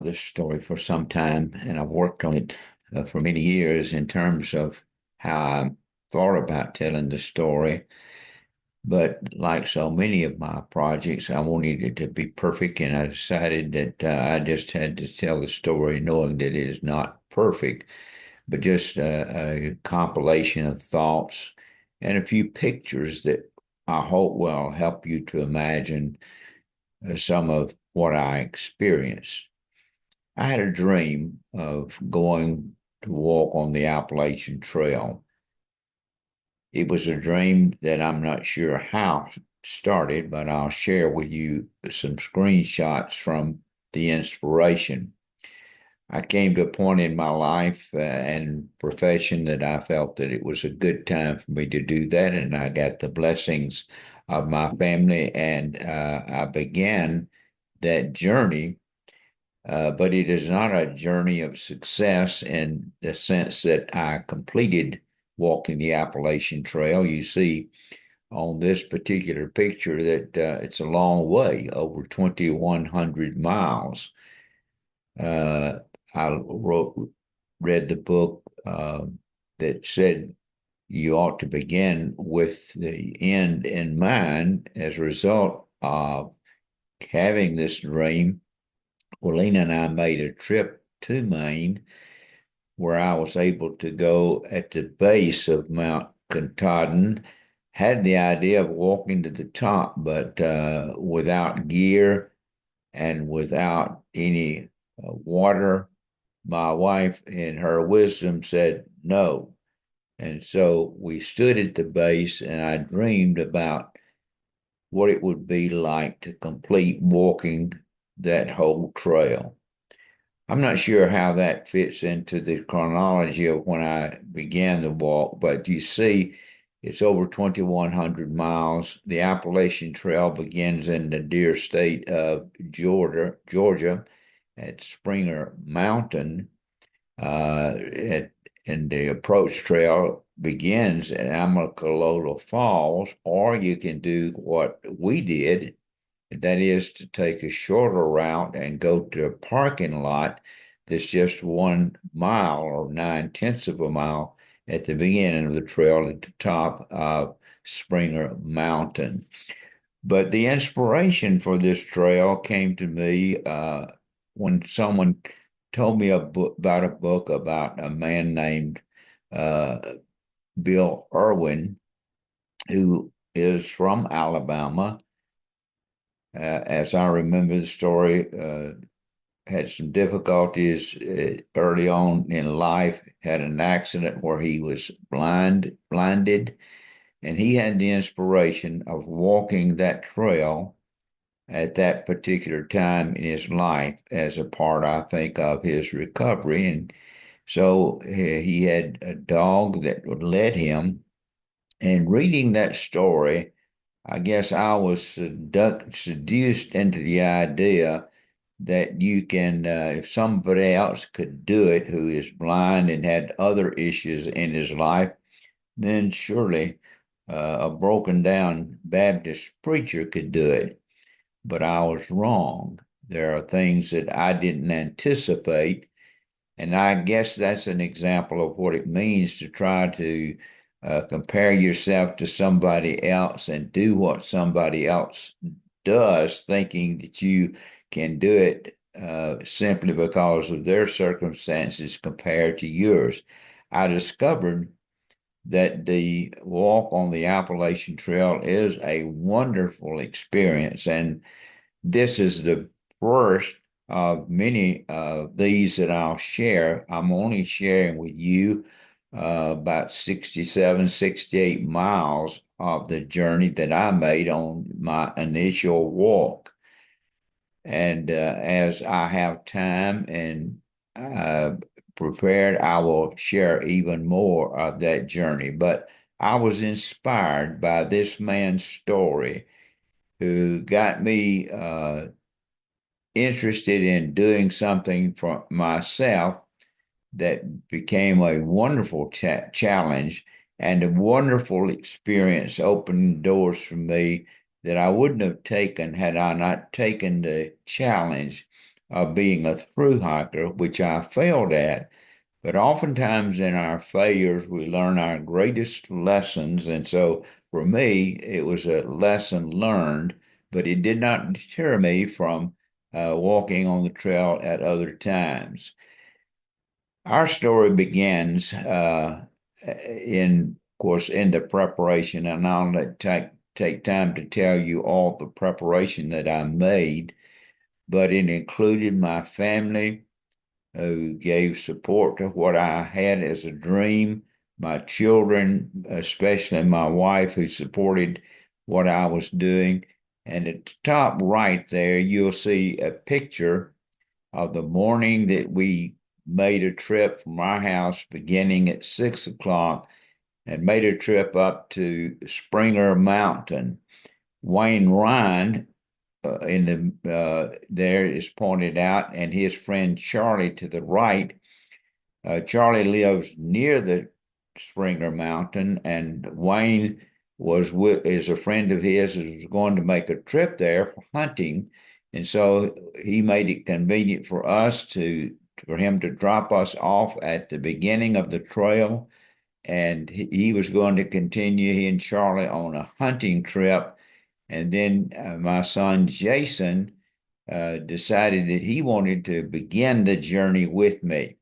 this story for some time, and I've worked on it for many years in terms of how I thought about telling the story. But like so many of my projects, I wanted it to be perfect, and I decided that I just had to tell the story knowing that it is not perfect, but just a compilation of thoughts and a few pictures that I hope will help you to imagine some of what I experienced. I had a dream of going to walk on the Appalachian Trail. It was a dream that I'm not sure how started, but I'll share with you some screenshots from the inspiration. I came to a point in my life and profession that I felt that it was a good time for me to do that, and I got the blessings of my family, and I began that journey. But it is not a journey of success in the sense that I completed walking the Appalachian Trail. You see on this particular picture that it's a long way, over 2,100 miles. Uh, read the book that said you ought to begin with the end in mind. As a result of having this dream, well, Lena and I made a trip to Maine where I was able to go at the base of Mount Katahdin. Had the idea of walking to the top, but without gear and without any water. My wife, in her wisdom, said no. And so we stood at the base, and I dreamed about what it would be like to complete walking that whole trail. I'm not sure how that fits into the chronology of when I began the walk, but you see, it's over 2,100 miles. The Appalachian Trail begins in the dear state of Georgia at Springer Mountain, and the approach trail begins at Amicalola Falls, or you can do what we did, that is to take a shorter route and go to a parking lot that's just 1 mile or 9/10 of a mile at the beginning of the trail at the top of Springer Mountain. But the inspiration for this trail came to me when someone told me about a book about a man named uh, Bill Irwin, who is from Alabama. As I remember the story, had some difficulties early on in life, had an accident where he was blinded, and he had the inspiration of walking that trail at that particular time in his life as a part, I think, of his recovery. And so he had a dog that would lead him. And reading that story, I guess I was seduced into the idea that you can, if somebody else could do it who is blind and had other issues in his life, then surely a broken down Baptist preacher could do it. But I was wrong. There are things that I didn't anticipate. And I guess that's an example of what it means to try to compare yourself to somebody else and do what somebody else does, thinking that you can do it simply because of their circumstances compared to yours. I discovered that the walk on the Appalachian Trail is a wonderful experience. And this is the first of many of these that I'll share. I'm only sharing with you about 67, 68 miles of the journey that I made on my initial walk. And as I have time and prepared, I will share even more of that journey. But I was inspired by this man's story who got me interested in doing something for myself that became a wonderful challenge and a wonderful experience, opening doors for me that I wouldn't have taken had I not taken the challenge of being a through hiker, which I failed at. But oftentimes in our failures, we learn our greatest lessons. And so for me, it was a lesson learned, but it did not deter me from walking on the trail at other times. Our story begins of course, in the preparation, and I'll take time to tell you all the preparation that I made, but it included my family who gave support to what I had as a dream, my children, especially my wife, who supported what I was doing. And at the top right there, you'll see a picture of the morning that we made a trip from our house beginning at 6 o'clock and made a trip up to Springer Mountain. Wayne Ryan there is pointed out, and his friend Charlie to the right. Charlie lives near the Springer Mountain, and Wayne is a friend of his who was going to make a trip there for hunting, and so he made it convenient for him to drop us off at the beginning of the trail, and he was going to continue, he and Charlie, on a hunting trip. And then my son Jason decided that he wanted to begin the journey with me.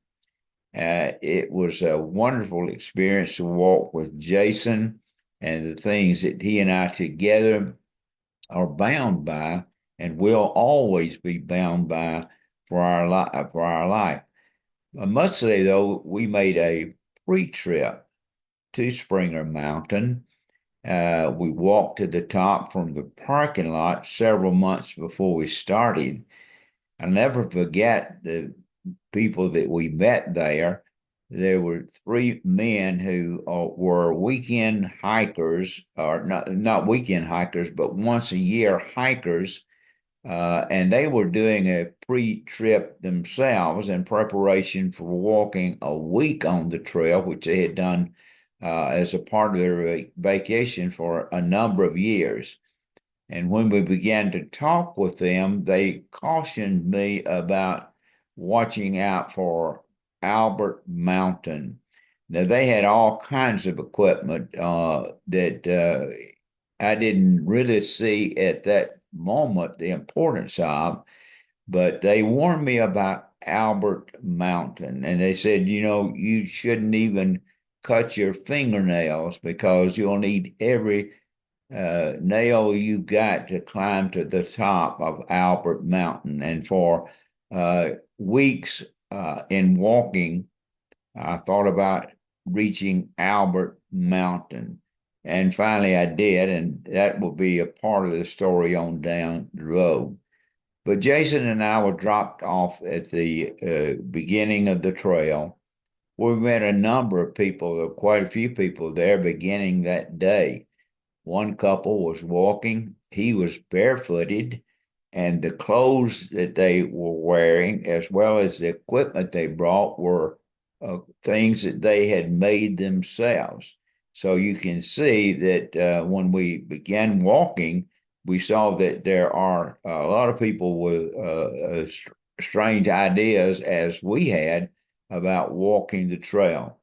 It was a wonderful experience to walk with Jason, and the things that he and I together are bound by and will always be bound by for our life. I must say, though, we made a pre-trip to Springer Mountain. We walked to the top from the parking lot several months before we started. I'll never forget the people that we met there. There were three men who were weekend hikers, or not weekend hikers, but once a year hikers. And they were doing a pre-trip themselves in preparation for walking a week on the trail, which they had done as a part of their vacation for a number of years. And when we began to talk with them, they cautioned me about watching out for Albert Mountain. Now, they had all kinds of equipment that I didn't really see at that moment the importance of, but they warned me about Albert Mountain. And they said, you shouldn't even cut your fingernails because you'll need every nail you got to climb to the top of Albert Mountain. And for weeks in walking, I thought about reaching Albert Mountain. And finally I did, and that will be a part of the story on down the road. But Jason and I were dropped off at the beginning of the trail. We met a number of people, quite a few people there beginning that day. One couple was walking. He was barefooted, and the clothes that they were wearing, as well as the equipment they brought, were things that they had made themselves. So you can see that when we began walking, we saw that there are a lot of people with strange ideas, as we had, about walking the trail.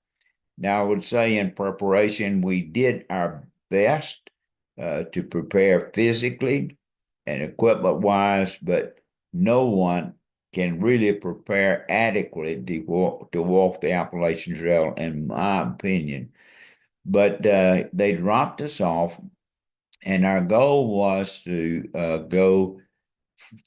Now, I would say in preparation, we did our best to prepare physically and equipment wise, but no one can really prepare adequately to walk the Appalachian Trail, in my opinion. But they dropped us off, and our goal was to go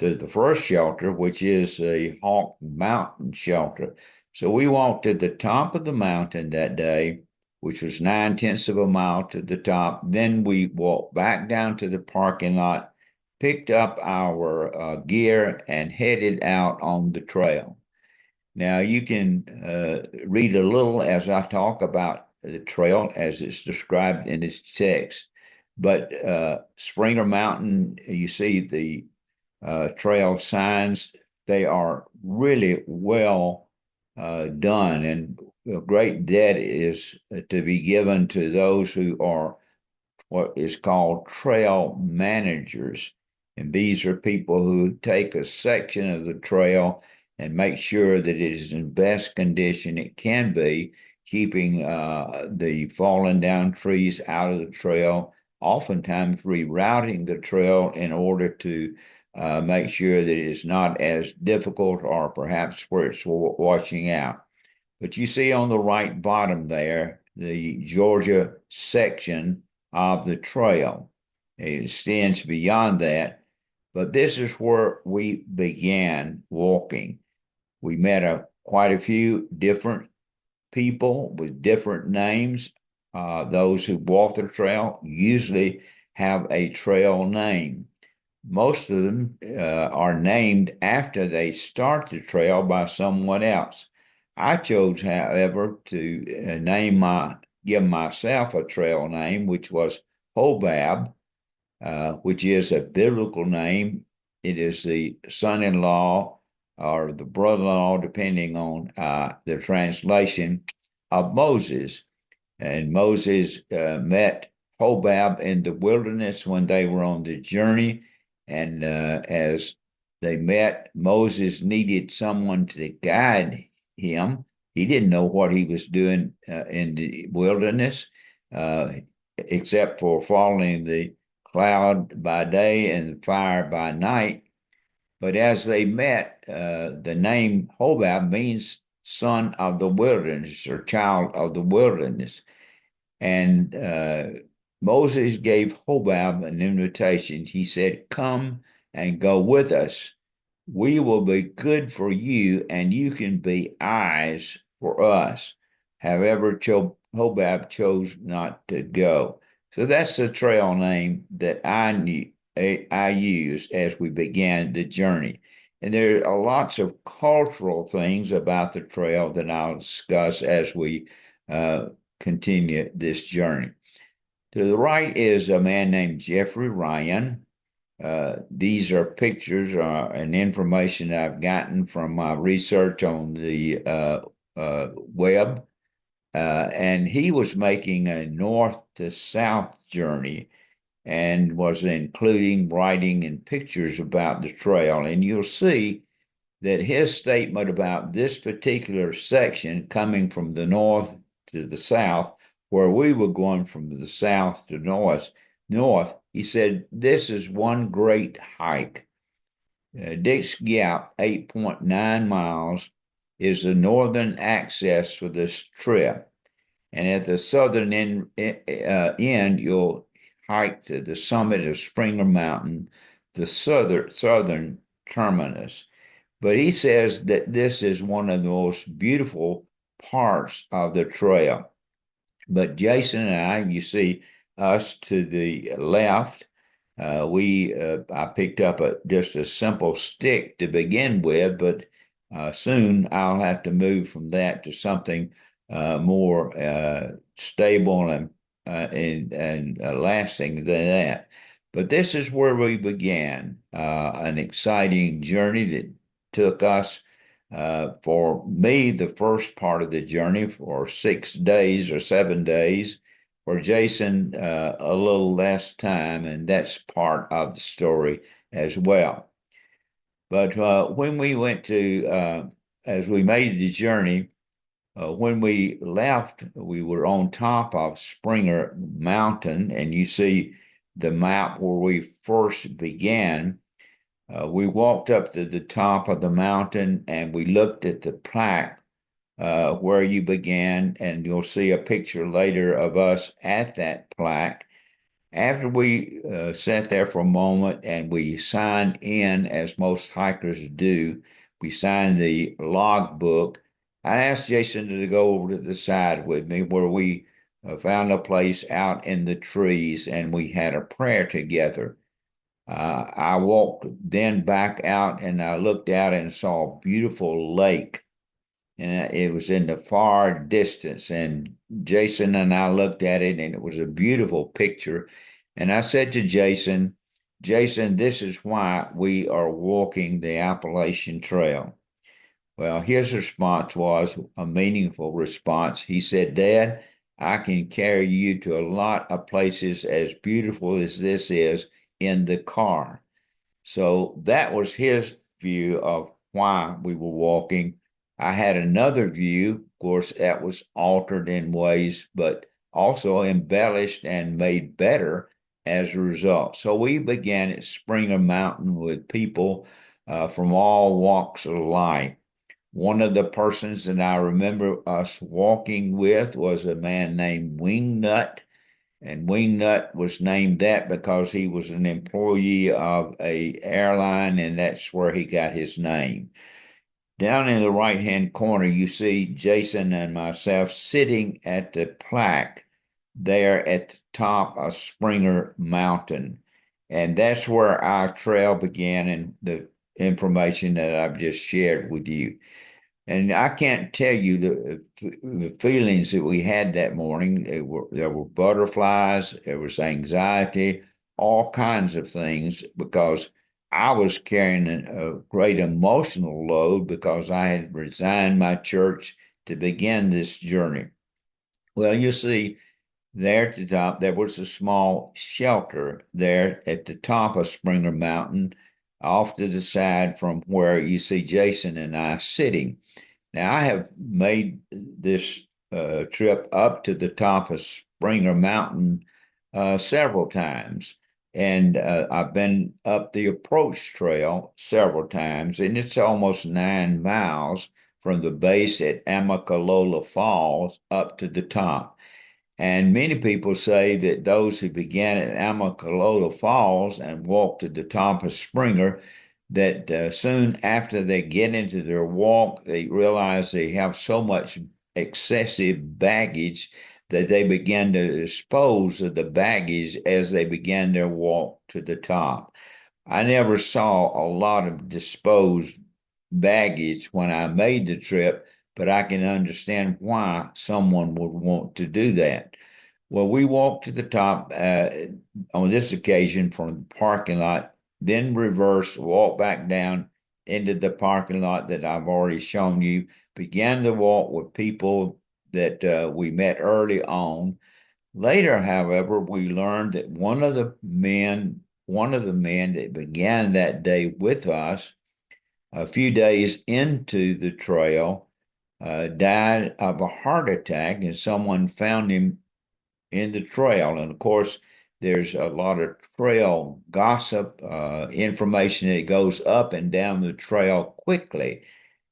to the first shelter, which is a Hawk Mountain shelter. So we walked to the top of the mountain that day, which was 9/10 of a mile to the top. Then we walked back down to the parking lot, picked up our gear, and headed out on the trail. Now you can read a little as I talk about the trail as it's described in this text. But Springer Mountain, you see the trail signs. They are really well done, and a great debt is to be given to those who are what is called trail managers. And these are people who take a section of the trail and make sure that it is in best condition it can be, keeping the fallen down trees out of the trail, oftentimes rerouting the trail in order to make sure that it is not as difficult or perhaps where it's washing out. But you see on the right bottom there, the Georgia section of the trail. It extends beyond that, but this is where we began walking. We met quite a few different people with different names. Those who walk the trail usually have a trail name. Most of them are named after they start the trail by someone else. I chose, however, to give myself a trail name, which was HObab, which is a biblical name. It is the son-in-law or the brother-in-law, depending on the translation, of Moses. And Moses met HObab in the wilderness when they were on the journey. And as they met, Moses needed someone to guide him. He didn't know what he was doing in the wilderness, except for following the cloud by day and the fire by night. But as they met, the name HObab means son of the wilderness or child of the wilderness. And Moses gave HObab an invitation. He said, "Come and go with us. We will be good for you, and you can be eyes for us." However, HObab chose not to go. So that's the trail name that I used as we began the journey. And there are lots of cultural things about the trail that I'll discuss as we continue this journey. To the right is a man named Jeffrey Ryan. These are pictures and information that I've gotten from my research on the web. And he was making a north to south journey and was including writing and pictures about the trail. And you'll see that his statement about this particular section coming from the north to the south, where we were going from the south to north, he said, "This is one great hike." Dick's Gap, 8.9 miles, is the northern access for this trip. And at the southern end, you'll hike to the summit of Springer Mountain, the southern terminus. But he says that this is one of the most beautiful parts of the trail. But Jason and I, you see us to the left, I picked up just a simple stick to begin with, but soon I'll have to move from that to something more stable and lasting than that. But this is where we began an exciting journey that took us, for me, the first part of the journey for 6 days or 7 days. For Jason, a little less time, and that's part of the story as well. But when we went as we made the journey, when we left, we were on top of Springer Mountain, and you see the map where we first began. We walked up to the top of the mountain and we looked at the plaque where you began, and you'll see a picture later of us at that plaque. After we sat there for a moment and we signed in, as most hikers do, we signed the log book. I asked Jason to go over to the side with me where we found a place out in the trees and we had a prayer together. I walked then back out and I looked out and saw a beautiful lake, and it was in the far distance. And Jason and I looked at it, and it was a beautiful picture. And I said to Jason, this is why we are walking the Appalachian Trail. Well, his response was a meaningful response. He said, "Dad, I can carry you to a lot of places as beautiful as this is in the car." So that was his view of why we were walking. I had another view, of course, that was altered in ways, but also embellished and made better as a result. So we began at Springer Mountain with people from all walks of life. One of the persons that I remember us walking with was a man named Wingnut, and Wingnut was named that because he was an employee of a airline, and that's where he got his name. Down in the right-hand corner, you see Jason and myself sitting at the plaque there at the top of Springer Mountain. And that's where our trail began and the information that I've just shared with you. And I can't tell you the feelings that we had that morning. There were butterflies, there was anxiety, all kinds of things because I was carrying a great emotional load because I had resigned my church to begin this journey. Well, you see, there at the top, there was a small shelter there at the top of Springer Mountain, off to the side from where you see Jason and I sitting. Now, I have made this trip up to the top of Springer Mountain several times, and I've been up the approach trail several times, and it's almost 9 miles from the base at Amicalola Falls up to the top. And many people say that those who began at Amicalola Falls and walked to the top of Springer, that soon after they get into their walk, they realize they have so much excessive baggage that they begin to dispose of the baggage as they began their walk to the top. I never saw a lot of disposed baggage when I made the trip, but I can understand why someone would want to do that. Well, we walked to the top on this occasion from the parking lot, then reverse, walk back down into the parking lot that I've already shown you, began to walk with people that we met early on. Later, however, we learned that one of the men that began that day with us, a few days into the trail, died of a heart attack, and someone found him in the trail. And of course, there's a lot of trail gossip, information that goes up and down the trail quickly.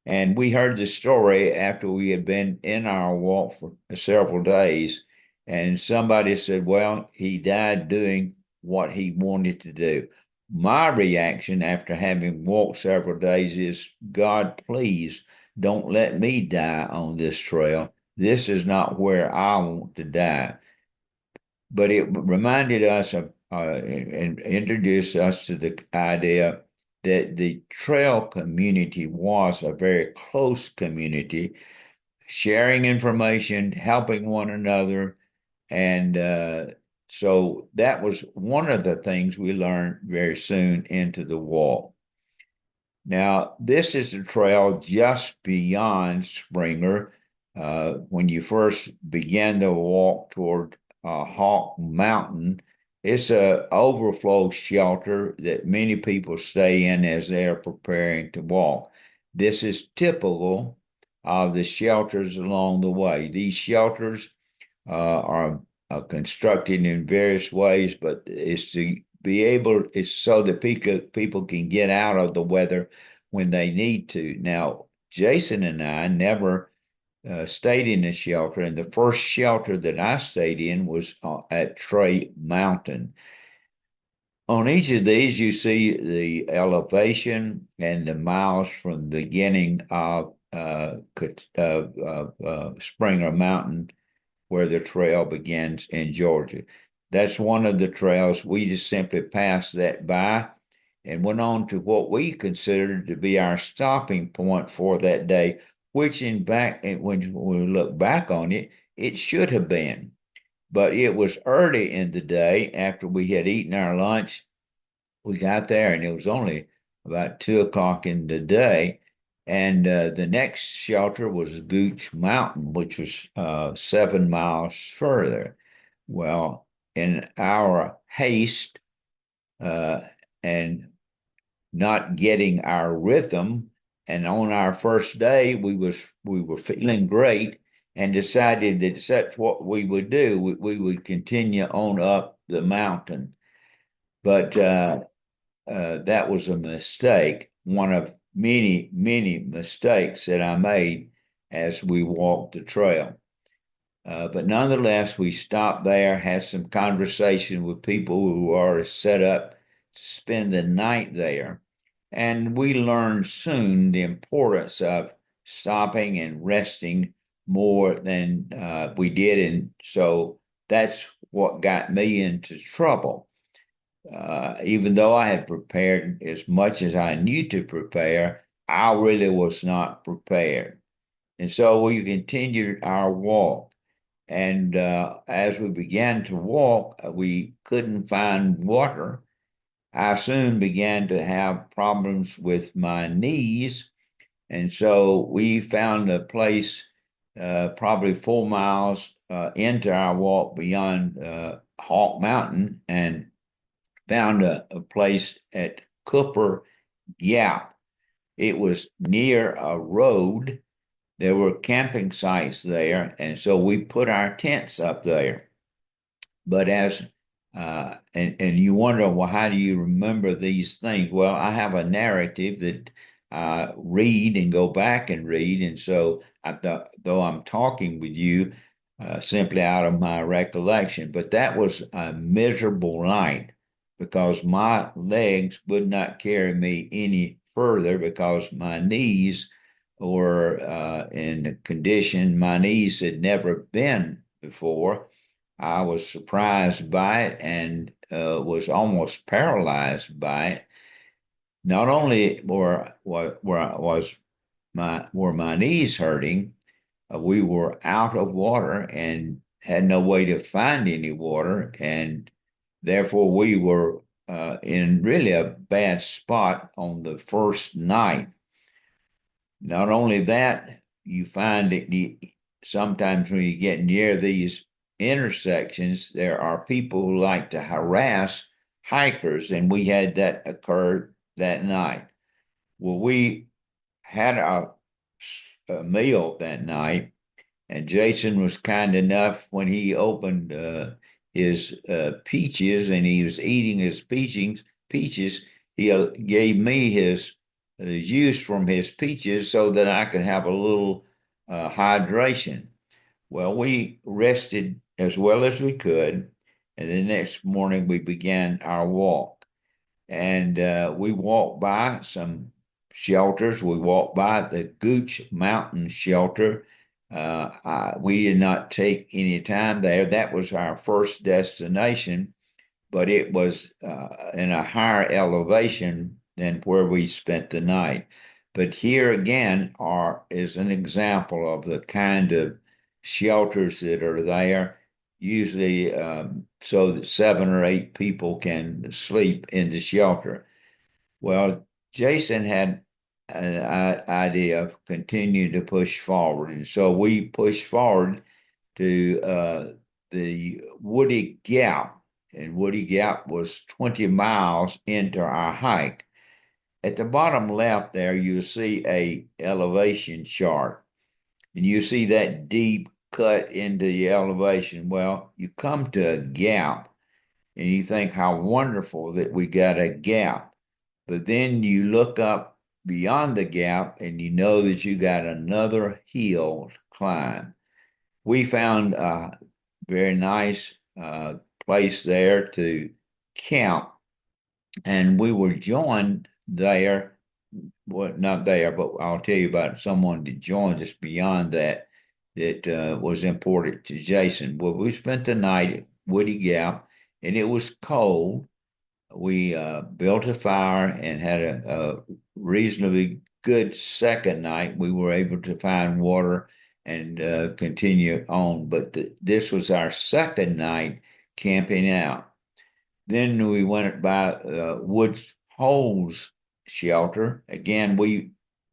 And we heard the story after we had been in our walk for several days. And somebody said, well, he died doing what he wanted to do. My reaction after having walked several days is, God, please don't let me die on this trail. This is not where I want to die. But it reminded us of and introduced us to the idea that the trail community was a very close community, sharing information, helping one another. And so that was one of the things we learned very soon into the walk. Now, this is a trail just beyond Springer. When you first begin to walk toward Hawk Mountain, it's a overflow shelter that many people stay in as they are preparing to walk. This is typical of the shelters along the way. These shelters are constructed in various ways, but it's so that people can get out of the weather when they need to. Now, Jason and I never stayed in a shelter, and the first shelter that I stayed in was at Trey Mountain. On each of these, you see the elevation and the miles from the beginning of Springer Mountain, where the trail begins in Georgia. That's one of the trails. We just simply passed that by and went on to what we considered to be our stopping point for that day, which when we look back on it, it should have been. But it was early in the day after we had eaten our lunch. We got there and it was only about 2 o'clock in the day. And the next shelter was Gooch Mountain, which was 7 miles further. Well, in our haste uh, and not getting our rhythm. And on our first day, we were feeling great and decided that that's what we would do. We would continue on up the mountain. But that was a mistake, one of many, many mistakes that I made as we walked the trail. But nonetheless, we stopped there, had some conversation with people who are set up to spend the night there. And we learned soon the importance of stopping and resting more than we did. And so that's what got me into trouble. Even though I had prepared as much as I knew to prepare, I really was not prepared. And so we continued our walk. And as we began to walk, we couldn't find water. I soon began to have problems with my knees. And so we found a place probably 4 miles into our walk beyond Hawk Mountain and found a place at Cooper Gap. It was near a road. There were camping sites there, and so we put our tents up there. But and you wonder, well, how do you remember these things? Well, I have a narrative that I read and go back and read, and so though I'm talking with you simply out of my recollection, but that was a miserable night because my legs would not carry me any further because my knees were in a condition my knees had never been before. I was surprised by it and was almost paralyzed by it. Not only were my knees hurting, we were out of water and had no way to find any water, and therefore we were in really a bad spot on the first night. Not only that, you find that sometimes when you get near these intersections, there are people who like to harass hikers, and we had that occur that night. Well, we had a meal that night, and Jason was kind enough when he opened his peaches and he was eating his peaches, he gave me his juice from his peaches so that I could have a little hydration. Well, we rested as well as we could, and the next morning we began our walk. And we walked by some shelters. We walked by the Gooch Mountain Shelter. We did not take any time there. That was our first destination, but it was in a higher elevation than where we spent the night. But here again is an example of the kind of shelters that are there, usually so that 7 or 8 people can sleep in the shelter. Well, Jason had an idea of continuing to push forward, and so we pushed forward to the Woody Gap, and Woody Gap was 20 miles into our hike. At the bottom left there, you'll see a elevation chart, and you see that deep cut into the elevation. Well, you come to a gap, and you think how wonderful that we got a gap. But then you look up beyond the gap, and you know that you got another hill to climb. We found a very nice place there to camp, and we were joined there. Well, not there, but I'll tell you about someone that joined us beyond that was important to Jason. Well, we spent the night at Woody Gap, and it was cold. We built a fire and had a reasonably good second night. We were able to find water and continue on. But this was our second night camping out. Then we went by Woods Holes shelter. Again, we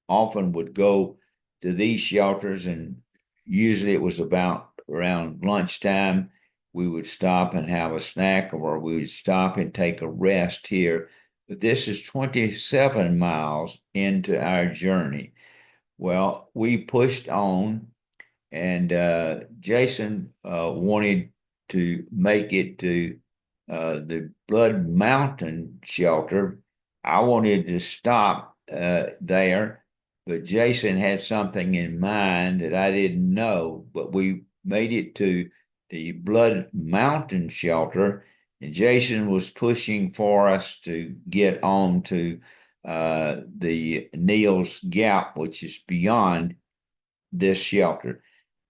often would go to these shelters, and usually it was about around lunchtime. We would stop and have a snack, or we would stop and take a rest here This is 27 miles into our journey. Well, we pushed on, and Jason wanted to make it to the Blood Mountain shelter. I wanted to stop there, but Jason had something in mind that I didn't know. But we made it to the Blood Mountain shelter, and Jason was pushing for us to get on to the Neal's Gap, which is beyond this shelter.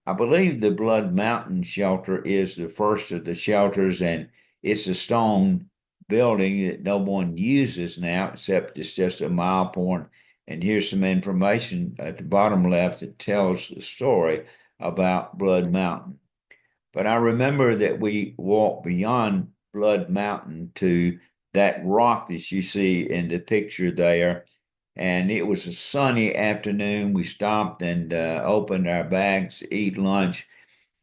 I believe the Blood Mountain shelter is the first of the shelters, and it's a stone building that no one uses now, except it's just a mile point. And here's some information at the bottom left that tells the story about Blood Mountain. But I remember that we walked beyond Blood Mountain to that rock that you see in the picture there. And it was a sunny afternoon. We stopped and opened our bags to eat lunch.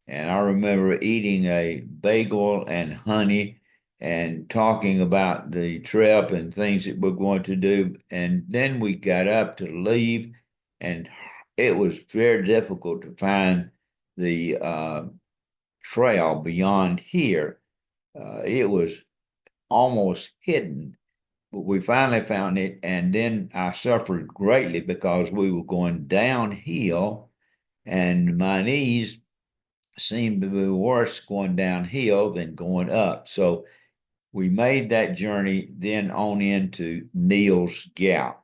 And I remember eating a bagel and honey and talking about the trip and things that we're going to do. And then we got up to leave, and it was very difficult to find the trail beyond here. It was almost hidden, but we finally found it. And then I suffered greatly because we were going downhill, and my knees seemed to be worse going downhill than going up. So we made that journey then on into Neal's Gap.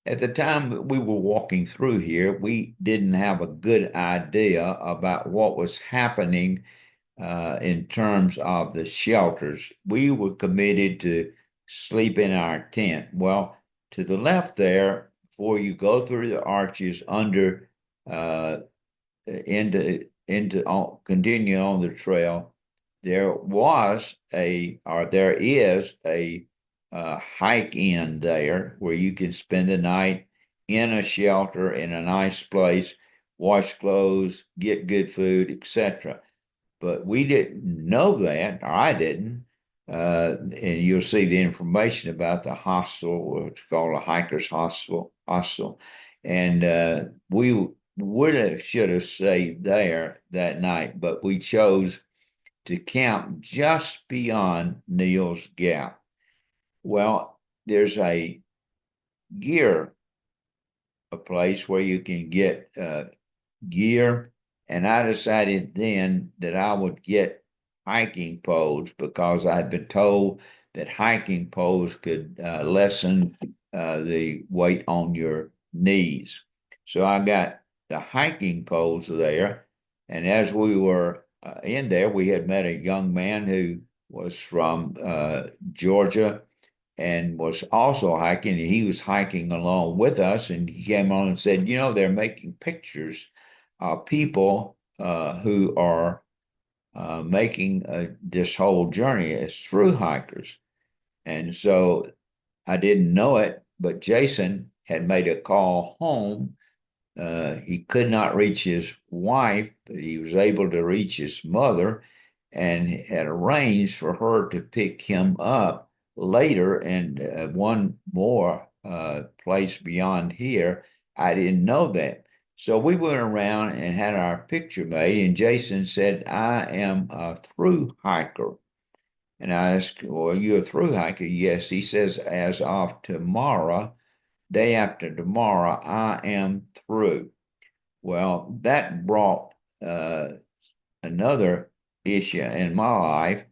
At the time that we were walking through here, we didn't have a good idea about what was happening in terms of the shelters. We were committed to sleep in our tent. Well, to the left there, before you go through the arches under continue on the trail, there is a hike in there where you can spend the night in a shelter in a nice place, wash clothes, get good food, etc. But we didn't know that, or I didn't. And you'll see the information about the hostel, it's called a hiker's hostel. And we would have should have stayed there that night, but we chose to camp just beyond Neal's Gap. Well, there's a place where you can get gear, and I decided then that I would get hiking poles because I'd been told that hiking poles could lessen the weight on your knees. So I got the hiking poles there, and as we were in there, we had met a young man who was from Georgia and was also hiking. And he was hiking along with us, and he came on and said, they're making pictures of people who are making this whole journey as through hikers. And so I didn't know it, but Jason had made a call home. He could not reach his wife, but he was able to reach his mother and had arranged for her to pick him up later and one more place beyond here. I didn't know that. So we went around and had our picture made, and Jason said, I am a through hiker. And I asked, well, you a through hiker? Yes. He says, as of tomorrow, day after tomorrow, I am through. Well, that brought another issue in my life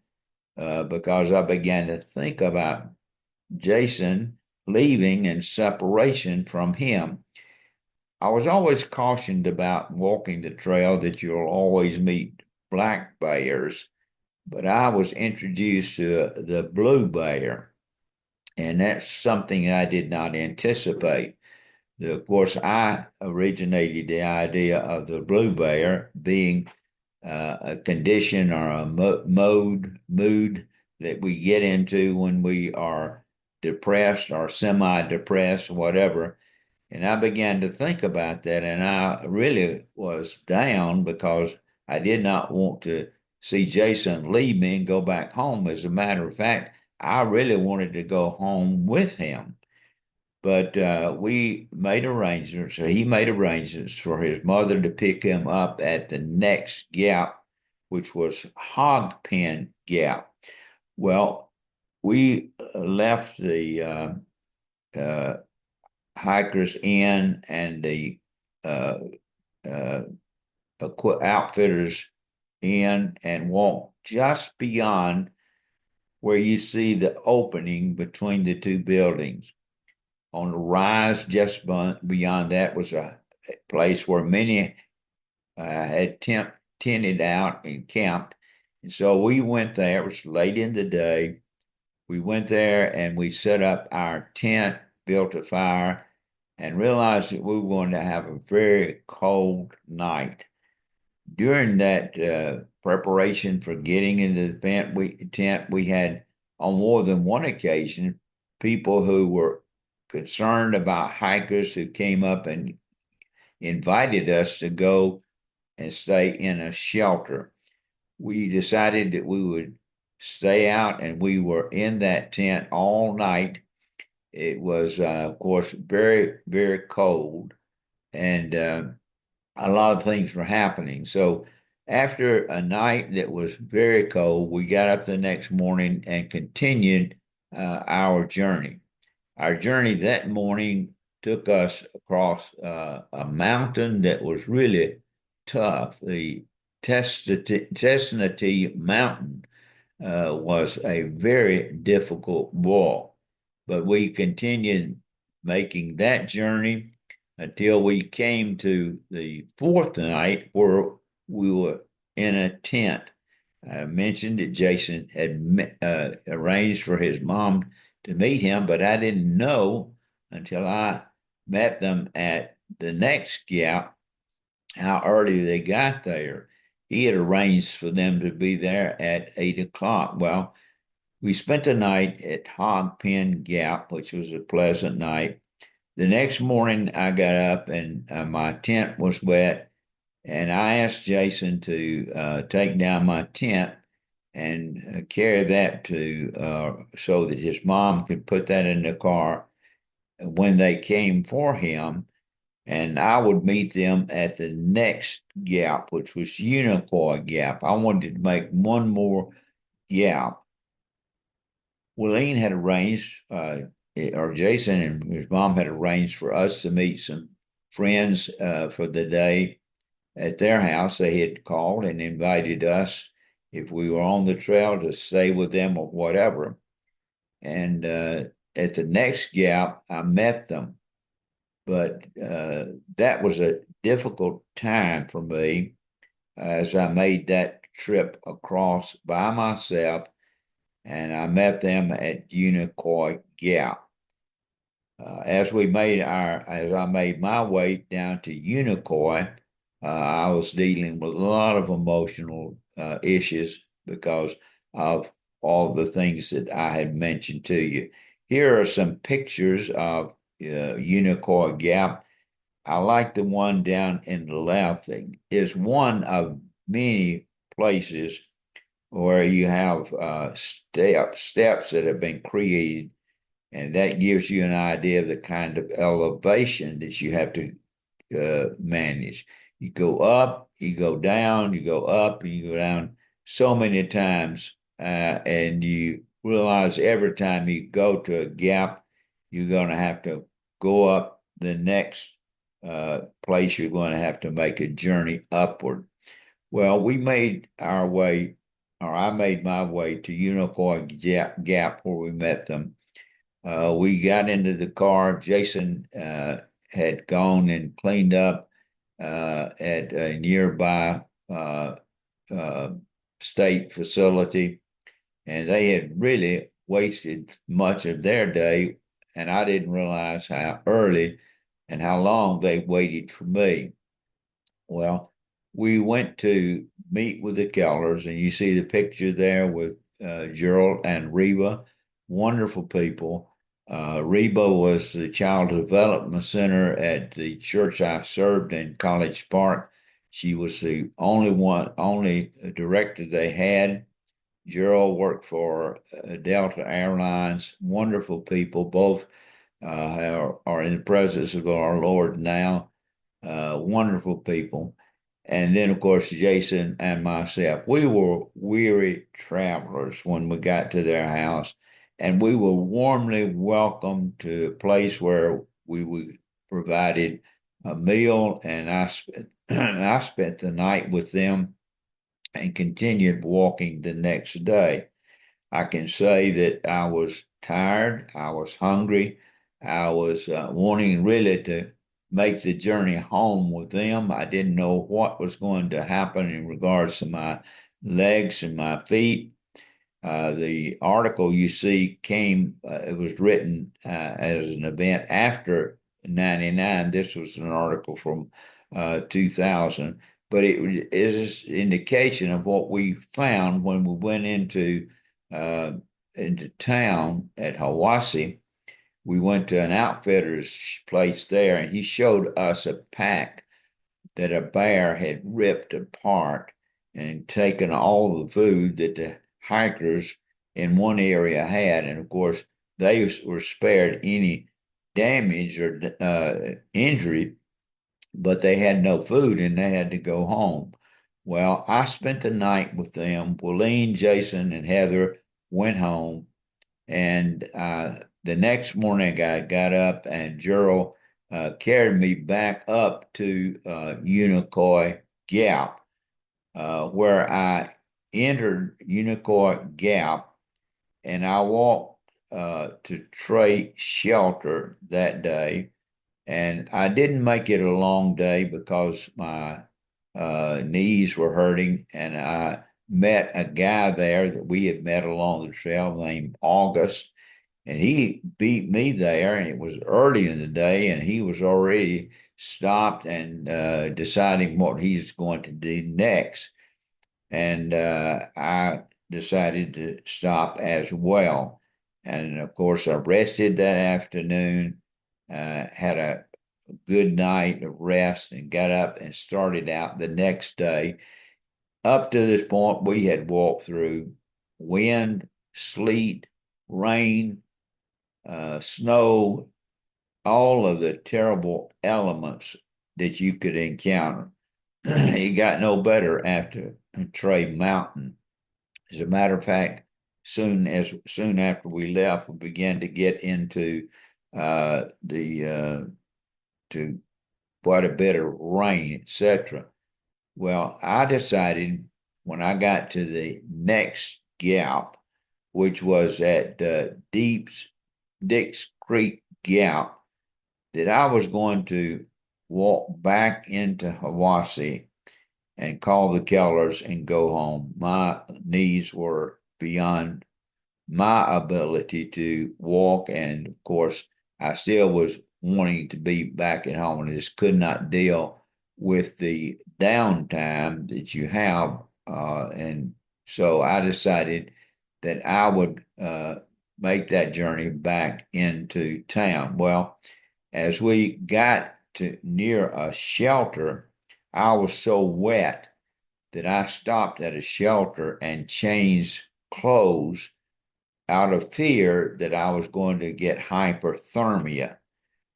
because I began to think about Jason leaving and separation from him. I was always cautioned about walking the trail that you'll always meet black bears, but I was introduced to the blue bear, and that's something I did not anticipate. Of course, I originated the idea of the blue bear being a condition or a mood that we get into when we are depressed or semi-depressed, whatever. And I began to think about that, and I really was down because I did not want to see Jason leave me and go back home. As a matter of fact, I really wanted to go home with him. But we made arrangements. So he made arrangements for his mother to pick him up at the next gap, which was Hog Pen Gap. Well, we left the uh, hikers in and the uh, uh, outfitters in and walked just beyond where you see the opening between the two buildings. On the rise just beyond that was a place where many had tented out and camped. And so we went there. It was late in the day. We went there and we set up our tent, built a fire, and realized that we were going to have a very cold night. During that preparation for getting into the tent, we had on more than one occasion people who were concerned about hikers who came up and invited us to go and stay in a shelter. We decided that we would stay out, and we were in that tent all night. It was, of course, very, very cold, and a lot of things were happening. So after a night that was very cold, we got up the next morning and continued our journey. Our journey that morning took us across a mountain that was really tough. The Tesnati Mountain was a very difficult walk, but we continued making that journey until we came to the fourth night where we were in a tent. I mentioned that Jason had arranged for his mom to meet him, but I didn't know until I met them at the next gap how early they got there. He had arranged for them to be there at 8 o'clock. Well, we spent the night at Hog Pen Gap, which was a pleasant night. The next morning, I got up and my tent was wet, and I asked Jason to take down my tent and carry that to so that his mom could put that in the car when they came for him, and I would meet them at the next gap, which was Unicoi Gap. I wanted to make one more gap. Willeen had arranged, or Jason and his mom had arranged for us to meet some friends for the day at their house. They had called and invited us if we were on the trail to stay with them or whatever. And at the next gap, I met them. But that was a difficult time for me as I made that trip across by myself, and I met them at Unicoi Gap. As I made my way down to Unicoi, I was dealing with a lot of emotional issues because of all the things that I had mentioned to you. Here are some pictures of Unicoi Gap. I like the one down in the left. That is one of many places where you have steps that have been created, and that gives you an idea of the kind of elevation that you have to manage. You go up, you go down, you go up, and you go down so many times, and you realize every time you go to a gap, you're going to have to go up the next place. You're going to have to make a journey upward. Well, we made our way, or I made my way to Unicoi Gap where we met them. We got into the car. Jason had gone and cleaned up at a nearby state facility, and they had really wasted much of their day, and I didn't realize how early and how long they waited for me. Well, we went to meet with the Kellers, and you see the picture there with Gerald and Reba, wonderful people. Reba was the Child Development Center at the church I served in College Park. She was the only director they had. Gerald worked for Delta Airlines. Wonderful people. Both are in the presence of our Lord now. Wonderful people. And then, of course, Jason and myself. We were weary travelers when we got to their house, and we were warmly welcomed to a place where we were provided a meal, and I spent the night with them and continued walking the next day. I can say that I was tired, I was hungry, I was wanting really to make the journey home with them. I didn't know what was going to happen in regards to my legs and my feet. The article you see it was written as an event after 99. This was an article from 2000, but it is an indication of what we found when we went uh, into town at Hiwassee. We went to an outfitter's place there, and he showed us a pack that a bear had ripped apart and taken all the food that the hikers in one area had. And of course, they were spared any damage or injury, but they had no food and they had to go home. Well, I spent the night with them. Willeen, Jason, and Heather went home. And the next morning, I got up and Gerald carried me back up to Unicoi Gap, where I entered Unicoi Gap, and I walked to Trey Shelter that day. And I didn't make it a long day because my knees were hurting, and I met a guy there that we had met along the trail named August, and he beat me there, and it was early in the day, and he was already stopped and deciding what he's going to do next. And I decided to stop as well. And of course, I rested that afternoon, had a good night of rest, and got up and started out the next day. Up to this point, we had walked through wind, sleet, rain, snow, all of the terrible elements that you could encounter. It got no better after Trey Mountain. As a matter of fact, soon after we left, we began to get into the to quite a bit of rain, etc. Well, I decided when I got to the next gap, which was at Dix Creek Gap, that I was going to walk back into Hiwassee and call the Kellers and go home. My knees were beyond my ability to walk. And of course, I still was wanting to be back at home and just could not deal with the downtime that you have. And so I decided that I would make that journey back into town. Well, as we got to near a shelter, I was so wet that I stopped at a shelter and changed clothes out of fear that I was going to get hyperthermia.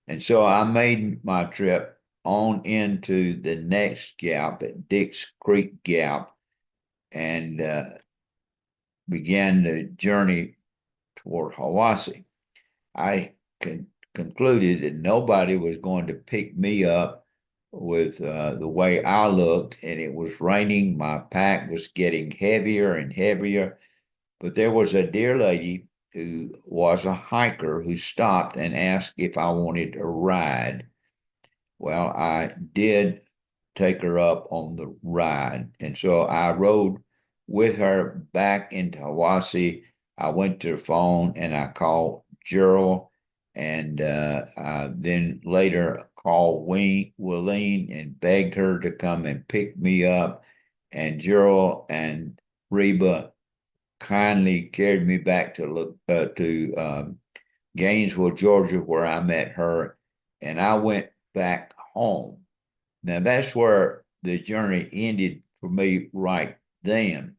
And so I made my trip on into the next gap at Dix Creek Gap and began the journey toward Hiwassee. I concluded that nobody was going to pick me up with the way I looked, and it was raining. My pack was getting heavier and heavier. But there was a dear lady who was a hiker who stopped and asked if I wanted a ride. Well, I did take her up on the ride. And so I rode with her back into Hiwassee. I went to the phone and I called Gerald, and I then later called Willeen and begged her to come and pick me up. And Gerald and Reba kindly carried me back to Gainesville, Georgia, where I met her, and I went back home. Now that's where the journey ended for me right then.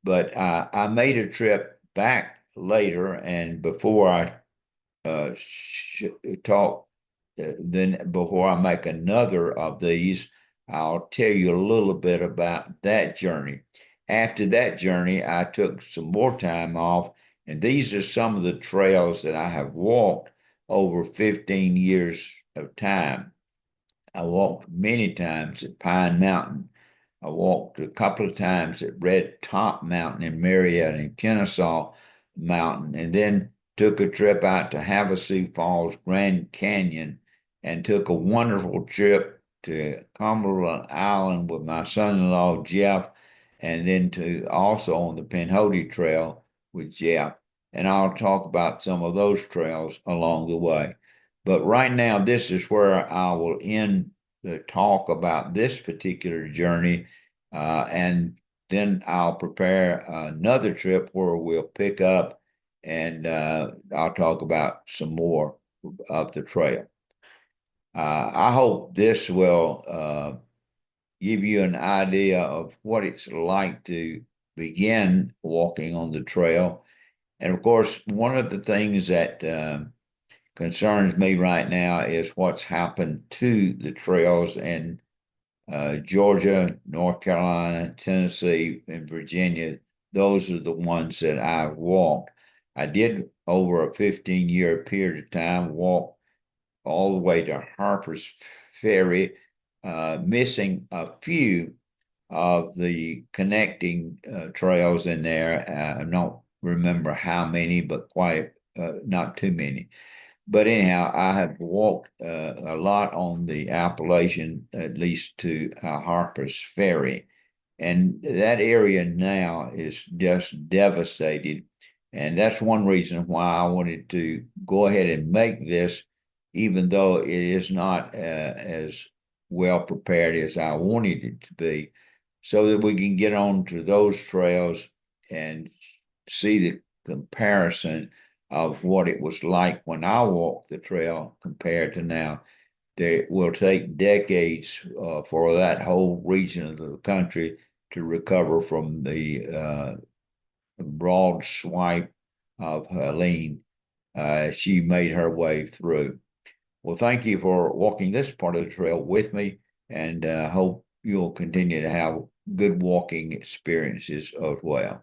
But I made a trip back later, and before I talk, then before I make another of these, I'll tell you a little bit about that journey. After that journey, I took some more time off, and these are some of the trails that I have walked over 15 years of time. I walked many times at Pine Mountain. I walked a couple of times at Red Top Mountain in Marietta and Kennesaw Mountain, and then took a trip out to Havasu Falls, Grand Canyon, and took a wonderful trip to Cumberland Island with my son-in-law Jeff, and then to also on the Pinhoti Trail with Jeff. And I'll talk about some of those trails along the way. But right now, this is where I will end the talk about this particular journey, and then I'll prepare another trip where we'll pick up and I'll talk about some more of the trail. I hope this will give you an idea of what it's like to begin walking on the trail. And of course, one of the things that concerns me right now is what's happened to the trails in Georgia, North Carolina, Tennessee, and Virginia. Those are the ones that I've walked. I did over a 15-year period of time walk all the way to Harper's Ferry, missing a few of the connecting trails in there. I don't remember how many, but quite not too many. But anyhow, I have walked a lot on the Appalachian, at least to Harper's Ferry. And that area now is just devastated. And that's one reason why I wanted to go ahead and make this, even though it is not as well prepared as I wanted it to be, so that we can get on to those trails and see the comparison of what it was like when I walked the trail compared to now. It will take decades for that whole region of the country to recover from the broad swipe of Helene. She made her way through. Well, thank you for walking this part of the trail with me, and hope you'll continue to have good walking experiences as well.